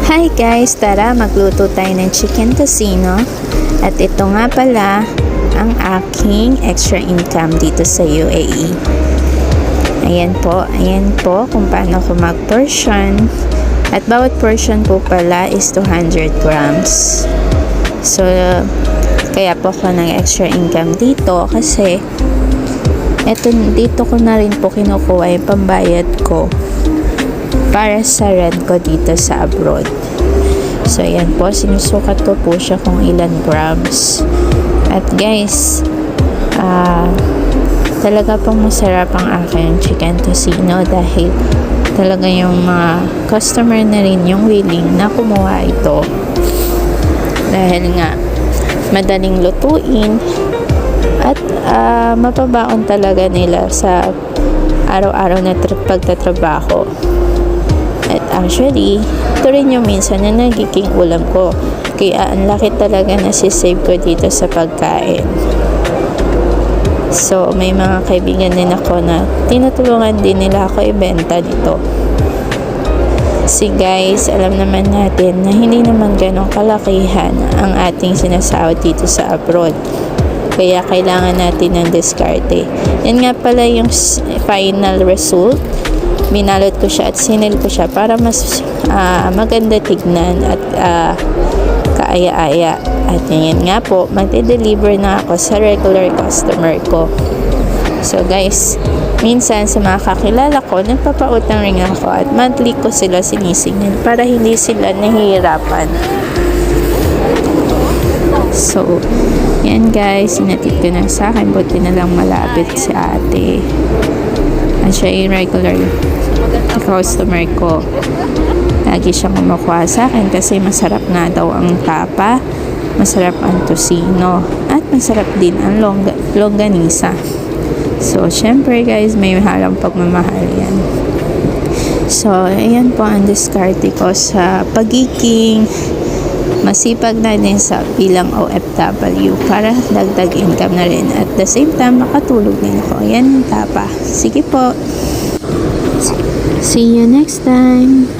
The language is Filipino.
Hi guys! Tara magluto tayo ng chicken tocino. At ito nga pala ang aking extra income dito sa UAE. Ayan po kung paano ko mag-portion. At bawat portion po pala is 200 grams. So, kaya po ako ng extra income dito kasi dito ko na rin po kinukuha yung pambayad ko para sa rent ko dito sa abroad. So, ayan po. Sinusukat ko po siya kung ilan grams. At guys, talaga pong masarap ang aking chicken tocino dahil talaga yung mga customer na rin yung willing na kumuha ito. Dahil nga, madaling lutuin at mapabaon talaga nila sa araw-araw na pagtatrabaho. At actually, ito rin yung minsan na nagiging ulam ko. Kaya ang laki talaga na sisave ko dito sa pagkain. So, may mga kaibigan din ako na tinutulungan din nila ako ibenta dito. Guys, alam naman natin na hindi naman ganong kalakihan ang ating sinasahod dito sa abroad. Kaya kailangan natin ng diskarte. Yan nga pala yung final result. Binalot ko siya at sinil ko siya para mas maganda tignan at kaaya-aya. At yan nga po, magde-deliver na ako sa regular customer ko. So guys, minsan sa mga kakilala ko, nagpapautang rin ako at monthly ko sila sinisingil para hindi sila nahihirapan. So, yan guys, sinatid ko na sa akin. Buti na lang malapit si ate. At siya yung regular customer ko. Lagi siyang kumukuha sa akin kasi masarap nga daw ang tapa, masarap ang tocino, at masarap din ang longganisa. So, syempre guys, may halang pagmamahal yan. So, ayan po ang diskarte ko sa pagiging masipag na din sa bilang OFW para dagdag income na rin. At the same time, makatulog din ako. Yan yung tapa. Sige po. See you next time.